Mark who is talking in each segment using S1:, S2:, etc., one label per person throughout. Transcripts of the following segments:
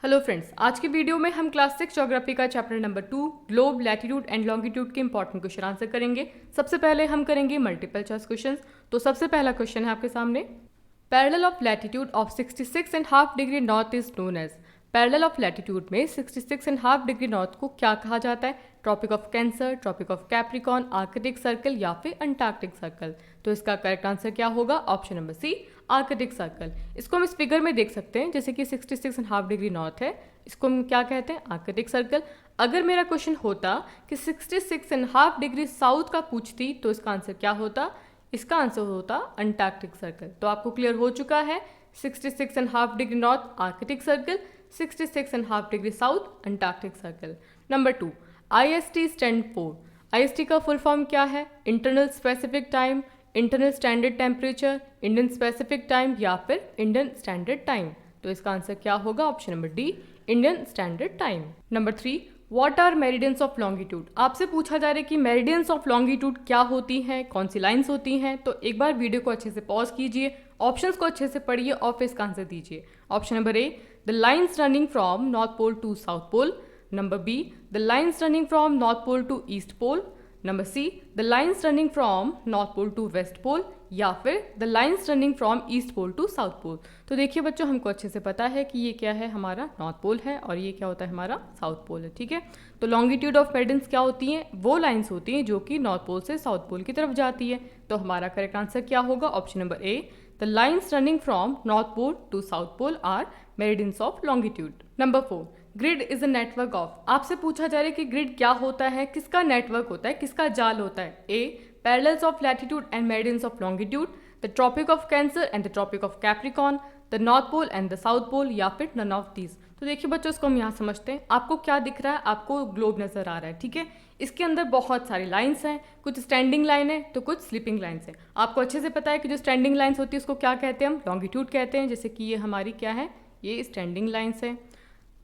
S1: Hello friends, आज की video में हम क्लास 6 ज्योग्राफी का chapter number 2 globe, latitude and longitude के इंपॉर्टेंट क्वेश्चन आंसर करेंगे। सबसे पहले हम करेंगे मल्टीपल चॉइस क्वेश्चंस। तो सबसे पहला क्वेश्चन है आपके सामने, parallel of latitude of 66.5 degree north is known as. Parallel of latitude में 66.5 डिग्री नॉर्थ को क्या कहा जाता है? Tropic of Cancer, Tropic of Capricorn, Arctic Circle या फिर अंटार्कटिक सर्कल। तो इसका करेक्ट आंसर क्या होगा? Option number C, Arctic Circle. इसको हम इस फिगर में देख सकते हैं, जैसे कि 66.5 डिग्री नॉर्थ है, इसको हम क्या कहते हैं? Arctic circle. अगर मेरा क्वेश्चन होता कि 66.5 डिग्री साउथ का पूछती तो इसका आंसर क्या होता? इसका आंसर होता अंटार्कटिक सर्कल। तो आपको क्लियर हो चुका है, 66.5 degree north Arctic circle, 66.5 degree south Antarctic circle. Number 2, IST stand for. IST का फुल फॉर्म क्या है? Internal specific time, internal standard temperature, Indian specific time या फिर इंडियन स्टैंडर्ड टाइम। तो इसका आंसर क्या होगा? Option number D, Indian Standard Time. Number 3, what are meridians of longitude. आपसे पूछा जा रहा है कि मेरिडियंस ऑफ लॉन्गिट्यूड क्या होती हैं, कौन सी लाइंस होती हैं। तो एक बार वीडियो को अच्छे से पॉज कीजिए, ऑप्शंस को अच्छे से पढ़िए और फिर इसका आंसर दीजिए। Option number A, the lines running from north pole to south pole. Number B, the lines running from north pole to east pole. Number C, the lines running from north pole to west pole या फिर the lines running from east pole to south pole. तो देखिए बच्चों, हमको अच्छे से पता है कि ये क्या है, हमारा नॉर्थ पोल है और ये क्या होता है, हमारा साउथ पोल है। ठीक है, तो लॉन्गिट्यूड ऑफ मेरिडियंस क्या होती हैं? वो लाइन्स होती हैं जो कि नॉर्थ पोल से साउथ पोल की तरफ जाती है। तो हमारा करेक्ट आंसर क्या होगा? Option number A, the lines running from north pole to south Pole are meridians of longitude. Number 4, grid is a network of. आपसे पूछा जा रहा है कि ग्रिड क्या होता है, किसका नेटवर्क होता है, किसका जाल होता है? A, parallels of latitude and meridians of longitude, the tropic of Cancer and the tropic of Capricorn, the north pole and the south pole या फिर नन ऑफ दीज। तो देखिए बच्चों, इसको हम यहाँ समझते हैं। आपको क्या दिख रहा है? आपको ग्लोब नजर आ रहा है। ठीक है, इसके अंदर बहुत सारी लाइंस हैं, कुछ स्टैंडिंग लाइन है तो कुछ स्लीपिंग लाइंस है। आपको अच्छे से पता है कि जो स्टैंडिंग लाइंस होती है उसको क्या कहते हैं? हम लॉन्गिट्यूड कहते हैं। जैसे कि ये हमारी क्या है, ये स्टैंडिंग लाइंस है।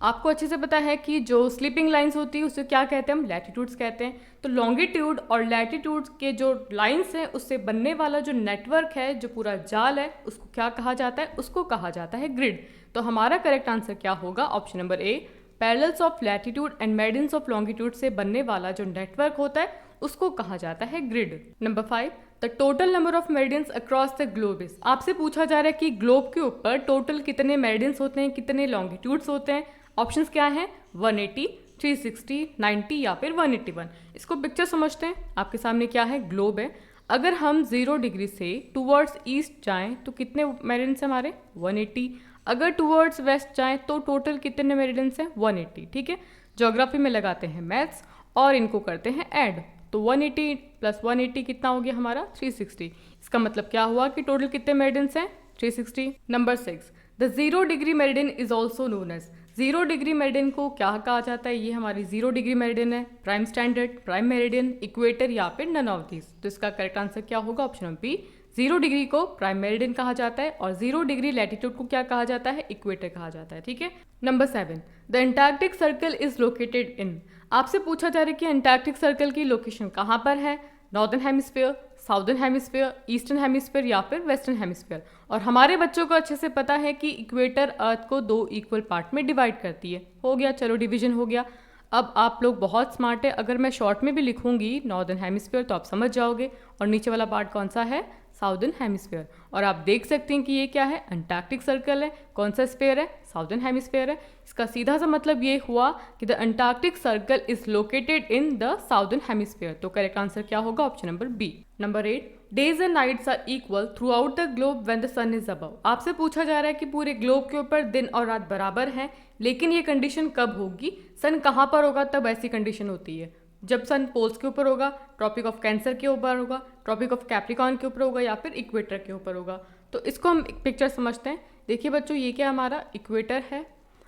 S1: आपको अच्छे से पता है कि जो स्लीपिंग लाइंस होती है उसे क्या कहते हैं? हम लैटिट्यूड्स कहते हैं। तो लॉन्गिट्यूड और लैटिट्यूड के जो लाइंस हैं उससे बनने वाला जो नेटवर्क है, जो पूरा जाल है, उसको क्या कहा जाता है? उसको कहा जाता है ग्रिड। तो हमारा करेक्ट आंसर क्या होगा? Option number A, parallels of latitude and meridians of longitude से बनने वाला जो नेटवर्क होता है उसको कहा जाता है grid. Number 5, the total number of meridians across the globe is. आपसे पूछा जा रहा है कि ग्लोब के ऊपर टोटल कितने मेरिडियंस होते हैं, कितने लॉन्गिट्यूड्स होते हैं। ऑप्शंस क्या हैं? 180, 360, 90 या फिर 181। इसको पिक्चर समझते हैं। आपके सामने क्या है? ग्लोब है। अगर हम 0 डिग्री से टूवर्ड्स ईस्ट जाएं तो कितने मेरिडियंस हैं हमारे? 180। अगर टूवर्ड्स वेस्ट जाएं तो टोटल कितने मेरिडियंस हैं? 180। ठीक है, ज्योग्राफी में लगाते हैं मैथ्स और इनको करते हैं ऐड। तो 180 प्लस 180 कितना हो गया हमारा? 360। इसका मतलब क्या हुआ कि टोटल कितने मेरिडियंस हैं? 360। Number 6, the 0 degree meridian is also known as. 0 degree meridian को क्या कहा जाता है? ये हमारी 0 डिग्री मेरिडियन है, prime standard, prime meridian, equator या फिर नन ऑफ दीज। तो इसका करेक्ट आंसर क्या होगा? ऑप्शन नंबर बी, 0 डिग्री को प्राइम मेरिडियन कहा जाता है और 0 डिग्री लैटिट्यूड को क्या कहा जाता है? इक्वेटर कहा जाता है। ठीक है, number 7, the Antarctic Circle is located इन। आपसे पूछा जा रहा है कि अंटार्कटिक सर्कल की लोकेशन कहाँ पर है? Northern hemisphere, southern hemisphere, eastern hemisphere या फिर वेस्टर्न हेमिस्फीयर। और हमारे बच्चों को अच्छे से पता है कि इक्वेटर अर्थ को 2 इक्वल पार्ट में डिवाइड करती है। हो गया, चलो डिवीजन हो गया। अब आप लोग बहुत स्मार्ट है, अगर मैं शॉर्ट में भी लिखूंगी नॉर्दर्न हेमिस्फीयर तो आप समझ जाओगे। और नीचे वाला पार्ट कौन सा है? Southern hemisphere. और आप देख सकते हैं कि ये क्या है? अंटार्कटिक सर्कल है। कौन सा स्फीयर है? साउदर्न हेमिस्फीयर है। इसका सीधा सा मतलब ये हुआ कि the Antarctic Circle is located in the Southern hemisphere. तो करेक्ट आंसर क्या होगा? Option number B. Number 8, days and nights are equal throughout the globe when the sun is above. आपसे पूछा जा रहा है कि पूरे ग्लोब के ऊपर दिन और रात बराबर हैं, लेकिन ये कंडीशन कब होगी? सन कहाँ पर होगा तब ऐसी कंडीशन होती है? जब सन पोल्स के ऊपर होगा, ट्रॉपिक ऑफ कैंसर के ऊपर होगा, ट्रॉपिक ऑफ कैप्रिकॉन के ऊपर होगा या फिर इक्वेटर के ऊपर होगा। तो इसको हम एक पिक्चर समझते हैं। देखिए बच्चों, ये क्या हमारा इक्वेटर है।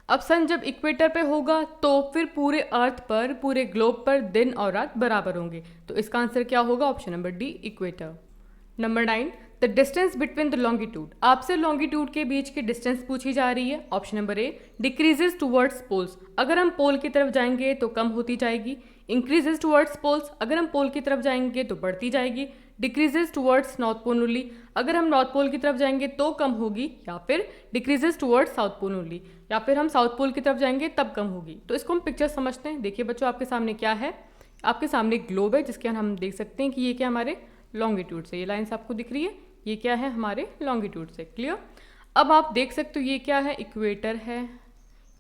S1: अब सन जब इक्वेटर पे होगा तो फिर पूरे अर्थ पर, पूरे ग्लोब पर दिन और रात बराबर होंगे। तो इसका आंसर क्या होगा? Option number D, equator. Number 9, the distance between the longitude. आपसे लॉन्गिट्यूड के बीच की डिस्टेंस पूछी जा रही है। Option number A, decreases towards poles. अगर हम पोल की तरफ जाएंगे तो कम होती जाएगी। इंक्रीजेस टुवर्ड्स पोल्स, अगर हम पोल की तरफ जाएंगे तो बढ़ती जाएगी। Decreases towards North Pole only, अगर हम नॉर्थ पोल की तरफ जाएंगे तो कम होगी। या फिर decreases towards South Pole only, या फिर हम साउथ पोल की तरफ जाएंगे तब कम होगी। तो इसको हम पिक्चर समझते हैं। देखिए बच्चों, आपके सामने क्या है, आपके सामने एक ग्लोब है जिसके हम देख सकते हैं कि ये क्या हमारे लॉन्गिट्यूड से, ये लाइन्स आपको दिख रही है, ये क्या है हमारे लॉन्गिट्यूड से। क्लियर। अब आप देख सकते हो ये क्या है, इक्वेटर है,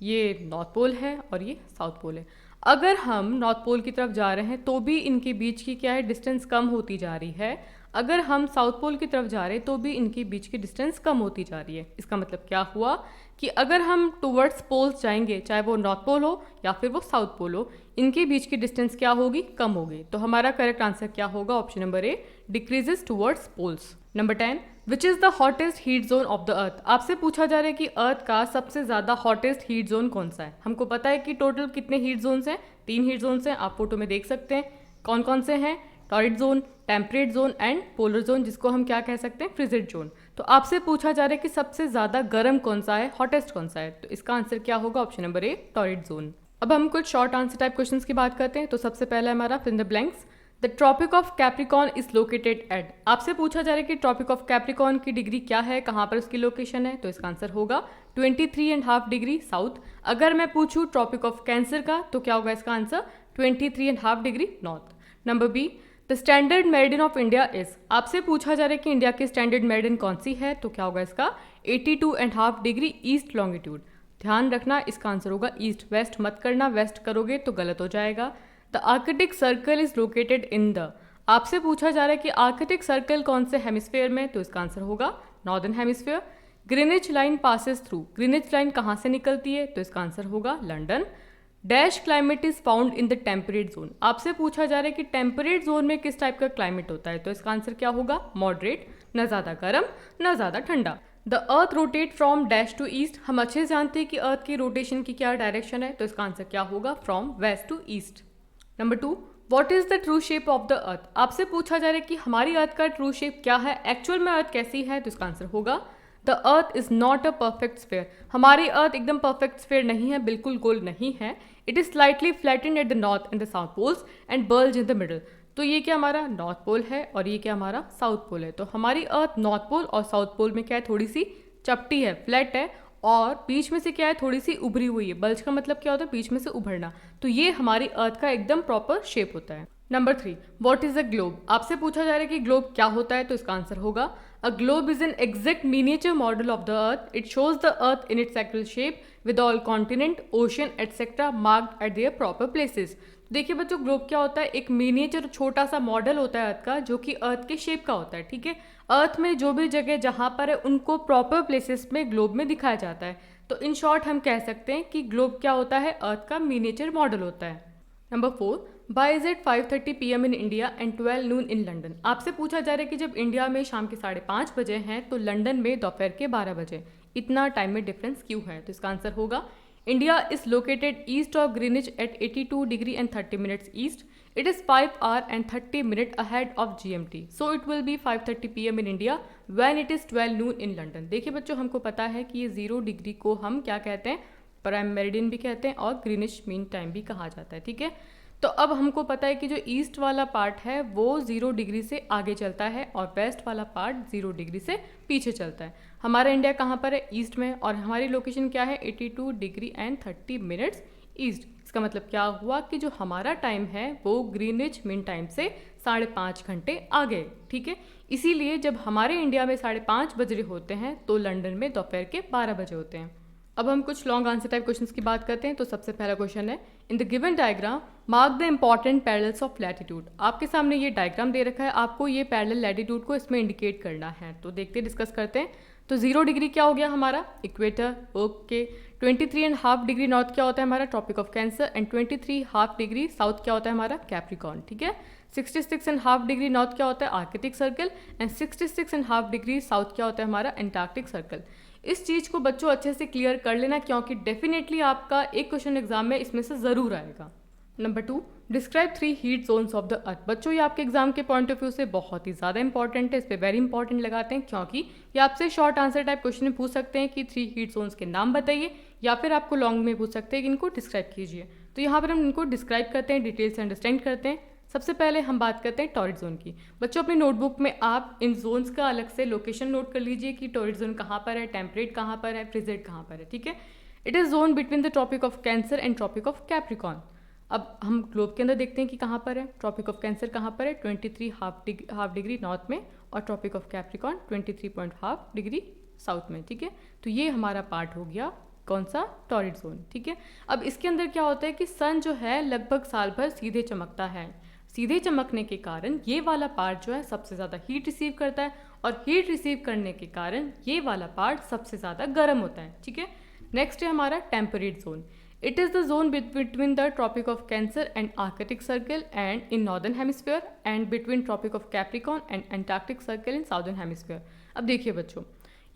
S1: ये नॉर्थ पोल है और ये साउथ पोल है। अगर हम नॉर्थ पोल की तरफ जा रहे हैं तो भी इनके बीच की क्या है, डिस्टेंस कम होती जा रही है। अगर हम साउथ पोल की तरफ जा रहे हैं तो भी इनके बीच की डिस्टेंस कम होती जा रही है। इसका मतलब क्या हुआ कि अगर हम टुवर्ड्स पोल्स जाएंगे, चाहे वो नॉर्थ पोल हो या फिर वो साउथ पोल हो, इनके बीच की डिस्टेंस क्या होगी, कम होगी। तो हमारा करेक्ट आंसर क्या होगा, option number A, decreases towards poles. Number 10, which is the hottest heat zone of the earth. आपसे पूछा जा रहा है कि अर्थ का सबसे ज़्यादा हॉटेस्ट हीट जोन कौन सा है। हमको पता है कि टोटल कितने हीट जोन्स हैं, 3 हीट जोन्स हैं, आप फोटो में देख सकते हैं। कौन कौन से हैं, torrid zone, temperate zone and polar zone, जिसको हम क्या कह सकते हैं, फ्रिजिड जोन। तो आपसे पूछा जा रहा है कि सबसे ज़्यादा गर्म कौन सा है, हॉटेस्ट कौन सा है। तो इसका आंसर क्या होगा, ऑप्शन नंबर ए, टॉरिड जोन। अब हम कुछ शॉर्ट आंसर टाइप क्वेश्चंस की बात करते हैं। तो सबसे पहला है हमारा fill in the blanks. The tropic of Capricorn is located at. आपसे पूछा जा रहा है कि ट्रॉपिक ऑफ कैप्रिकॉर्न की डिग्री क्या है, कहाँ पर उसकी लोकेशन है। तो इसका आंसर होगा 23.5 डिग्री साउथ। अगर मैं पूछूँ ट्रॉपिक ऑफ कैंसर का तो क्या होगा इसका answer, 23.5 degree north. Number B, the standard meridian of India is. आपसे पूछा जा रहा है कि इंडिया की स्टैंडर्ड मेरिडियन कौन सी है। तो क्या होगा इसका, 82.5 डिग्री ईस्ट लॉन्गिट्यूड। ध्यान रखना इसका आंसर होगा ईस्ट, वेस्ट मत करना, वेस्ट करोगे तो गलत हो जाएगा। The Arctic circle is located in the. आपसे पूछा जा रहा है कि आर्कटिक सर्कल कौन से हेमिस्फेयर में। तो इसका आंसर होगा northern hemisphere. Greenwich line passes through. Greenwich line कहाँ से निकलती है। तो इसका आंसर होगा London. Dash climate is found in the temperate zone. आपसे पूछा जा रहा है कि टेम्परेट जोन में किस टाइप का क्लाइमेट होता है। तो इसका आंसर क्या होगा, मॉडरेट, न ज़्यादा गर्म न ज़्यादा ठंडा। The earth rotate from dash to east. हम अच्छे से जानते हैं कि अर्थ की रोटेशन की क्या डायरेक्शन है। तो इसका आंसर क्या होगा, from west to east. Number 2, what is the true shape of the earth. आपसे पूछा जा रहा है कि हमारी अर्थ का ट्रू शेप क्या है, एक्चुअल में अर्थ कैसी है। तो इसका आंसर होगा the earth is not a perfect sphere. हमारी अर्थ एकदम परफेक्ट स्फेयर नहीं है, बिल्कुल गोल नहीं है। It is slightly flattened at the north and the south poles and bulge in the middle. तो ये क्या हमारा नॉर्थ पोल है और ये क्या हमारा साउथ पोल है। तो हमारी अर्थ नॉर्थ पोल और साउथ पोल में क्या है, थोड़ी सी चपटी है, फ्लैट है, और बीच में से क्या है, थोड़ी सी उभरी हुई है। बल्ज का मतलब क्या होता है, बीच में से उभरना। तो ये हमारी अर्थ का एकदम प्रॉपर शेप होता है। Number 3, what is a globe. आपसे पूछा जा रहा है कि ग्लोब क्या होता है। तो इसका आंसर होगा a globe is an exact miniature model of the earth. It shows the earth in its actual shape with all continent, ocean etcetera marked eight there proper places. देखिए बच्चों, ग्लोब क्या होता है, एक मिनिएचर छोटा सा model होता है अर्थ का, जो कि अर्थ के शेप का होता है। ठीक है, अर्थ में जो भी जगह जहाँ पर है उनको प्रॉपर प्लेसेस में ग्लोब में दिखाया जाता है। तो इन शॉर्ट हम कह सकते हैं कि ग्लोब क्या होता है, अर्थ का मिनिएचर मॉडल होता है। Number 4, why is it 5:30 PM in India and 12 noon in London. आपसे पूछा जा रहा है कि जब इंडिया में शाम के 5:30 बजे हैं तो लंदन में दोपहर के 12 बजे, इतना टाइम में डिफरेंस क्यों है। तो इसका आंसर होगा India is located east of Greenwich at 82 degree and 30 minutes east. It is 5 hour and 30 minute ahead of GMT. So it will be 5:30 PM in India when it is 12 noon in London. देखिए बच्चों, हमको पता है कि ये 0 degree को हम क्या कहते हैं, प्राइम मेरिडियन भी कहते हैं और ग्रीनिश मीन टाइम भी कहा जाता है. ठीक है, तो अब हमको पता है कि जो ईस्ट वाला पार्ट है वो 0 डिग्री से आगे चलता है और वेस्ट वाला पार्ट 0 डिग्री से पीछे चलता है. हमारा इंडिया कहाँ पर है, ईस्ट में, और हमारी लोकेशन क्या है 82 डिग्री एंड 30 मिनट्स ईस्ट. इसका मतलब क्या हुआ कि जो हमारा टाइम है वो ग्रीनिच मीन टाइम से 5.5 घंटे आगे. ठीक है, इसीलिए जब हमारे इंडिया में 5:30 बज रहे होते हैं तो लंदन में दोपहर के 12 बजे होते हैं. अब हम कुछ लॉन्ग आंसर टाइप क्वेश्चंस की बात करते हैं. तो सबसे पहला क्वेश्चन है, in the given diagram mark the important parallels of latitude. आपके सामने ये डायग्राम दे रखा है, आपको ये पैरेलल लैटिट्यूड को इसमें इंडिकेट करना है. तो देखते डिस्कस करते हैं. तो 0 डिग्री क्या हो गया हमारा इक्वेटर. ओके, 23.5 डिग्री नॉर्थ क्या होता है हमारा tropic of Cancer, and 23.5 degree south क्या होता है हमारा कैप्रिकॉर्न. ठीक है, 66.5 डिग्री नॉर्थ क्या होता है Arctic circle, and 66.5 degree south क्या होता है हमारा एंटार्क्टिक सर्कल. इस चीज़ को बच्चों अच्छे से क्लियर कर लेना, क्योंकि डेफिनेटली आपका एक क्वेश्चन एग्जाम में इसमें से ज़रूर आएगा. Number 2, describe 3 heat zones of the अर्थ. बच्चों, ये आपके एग्जाम के पॉइंट ऑफ व्यू से बहुत ही ज़्यादा इंपॉर्टेंट है, इस पर वेरी इंपॉर्टेंट लगाते हैं, क्योंकि ये आपसे शॉर्ट आंसर टाइप क्वेश्चन में पूछ सकते हैं कि 3 हीट जोन्स के नाम बताइए, या फिर आपको लॉन्ग में पूछ सकते हैं कि इनको डिस्क्राइब कीजिए. तो यहाँ पर हम इनको डिस्क्राइब करते हैं, डिटेल से अंडरस्टैंड करते हैं. सबसे पहले हम बात करते हैं टॉरिड जोन की. बच्चों, अपनी नोटबुक में आप इन जोन्स का अलग से लोकेशन नोट कर लीजिए कि टॉरिड जोन कहाँ पर है, टेम्परेट कहाँ पर है, फ्रिजिड कहाँ पर है. ठीक है, it is zone between the tropic of Cancer and tropic of Capricorn. अब हम ग्लोब के अंदर देखते हैं कि कहाँ पर है ट्रॉपिक ऑफ कैंसर, कहाँ पर है 23 हाफ डिग्री नॉर्थ में, और tropic of Capricorn 23.5 degree south में। ठीक है, तो ये हमारा पार्ट हो गया कौन सा, टॉरिड जोन। ठीक है, अब इसके अंदर क्या होता है कि सन जो है लगभग साल भर सीधे चमकता है। सीधे चमकने के कारण ये वाला पार्ट जो है सबसे ज़्यादा हीट रिसीव करता है, और हीट रिसीव करने के कारण ये वाला पार्ट सबसे ज़्यादा गर्म होता है। ठीक है, नेक्स्ट है हमारा temperate zone. It is the zone between the tropic of Cancer and Arctic circle and in northern hemisphere, and between tropic of Capricorn and Antarctic circle in southern hemisphere. अब देखिए बच्चों,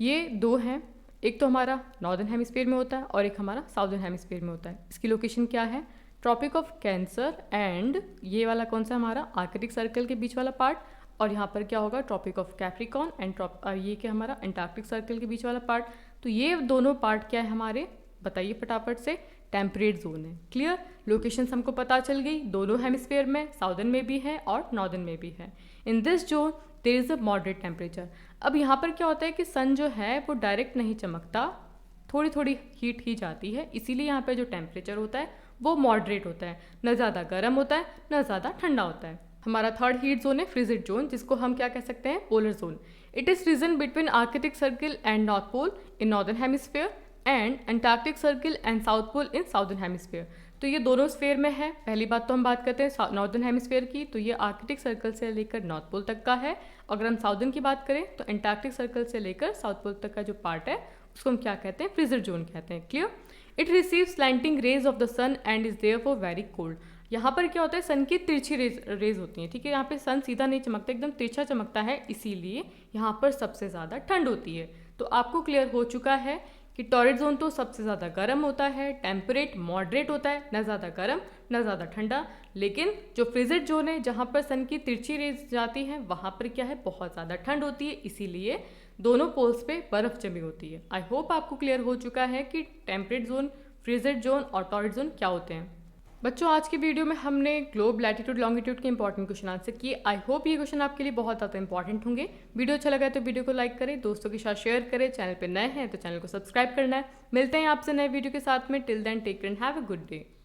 S1: ये दो हैं, एक तो हमारा नॉर्दर्न हेमिस्फीयर में होता है और एक हमारा साउदर्न हेमिस्फीयर में होता है। इसकी लोकेशन क्या है, ट्रॉपिक ऑफ कैंसर एंड ये वाला कौन सा हमारा आर्कटिक सर्कल के बीच वाला पार्ट, और यहाँ पर क्या होगा ट्रॉपिक ऑफ कैप्रिकॉन एंड ये क्या हमारा एंटार्क्टिक सर्कल के बीच वाला पार्ट। तो ये दोनों पार्ट क्या है हमारे, बताइए फटाफट से, टेम्परेट जोन है। क्लियर, लोकेशंस हमको पता चल गई, दोनों हेमिस्फीयर में, साउदर्न में भी है और नॉर्दर्न में भी है। In this zone there is a moderate temperature. अब यहाँ पर क्या होता है कि सन जो है वो डायरेक्ट नहीं चमकता, थोड़ी थोड़ी हीट ही जाती है, इसीलिए यहाँ पे जो टेम्परेचर होता है वो मॉडरेट होता है, न ज़्यादा गर्म होता है न ज़्यादा ठंडा होता है। हमारा थर्ड हीट जोन है फ्रिजिड जोन, जिसको हम क्या कह सकते हैं, polar zone. It is region between Arctic circle and north pole in northern hemisphere and Antarctic circle and south pole in southern hemisphere. तो ये दोनों स्फीयर में है। पहली बात तो हम बात करते हैं नॉर्दर्न हेमिस्फीयर की, तो ये आर्कटिक सर्कल से लेकर नॉर्थ पोल तक का है। अगर हम साउदर्न की बात करें तो एंटार्क्टिक सर्कल से लेकर साउथ पोल तक का जो पार्ट है उसको हम क्या कहते हैं, फ्रिजिड जोन कहते हैं। Clear, it receives slanting rays of the sun and is therefore very cold. यहाँ पर क्या होता है, सन की तिरछी रेज होती है। ठीक है, यहाँ पे सन सीधा नहीं चमकता, एकदम तिरछा चमकता है, इसीलिए यहाँ पर सबसे ज़्यादा ठंड होती है। तो आपको क्लियर हो चुका है कि टॉरिड जोन तो सबसे ज़्यादा गर्म होता है, टेम्परेट मॉडरेट होता है, न ज़्यादा गर्म न ज़्यादा ठंडा। लेकिन जो फ्रिजिड जोन है जहाँ पर सन की तिरछी रेज जाती है वहाँ पर क्या है, बहुत ज़्यादा ठंड होती है, इसीलिए दोनों पोल्स पे बर्फ़ जमी होती है। आई होप आपको क्लियर हो चुका है कि टेम्परेट जोन, फ्रिजिड जोन और टॉरिड जोन क्या होते हैं। बच्चों, आज की वीडियो में हमने ग्लोब, लैटिट्यूड, लॉन्गिट्यूड के इंपॉर्टेंट क्वेश्चन आंसर किए। आई होप ये क्वेश्चन आपके लिए बहुत ज़्यादा इंपॉर्टेंट होंगे। वीडियो अच्छा लगा है तो वीडियो को लाइक करें, दोस्तों के साथ शेयर करें, चैनल पे नए हैं तो चैनल को सब्सक्राइब करना है। मिलते हैं आपसे नए वीडियो के साथ में। Till then take care and have a good day.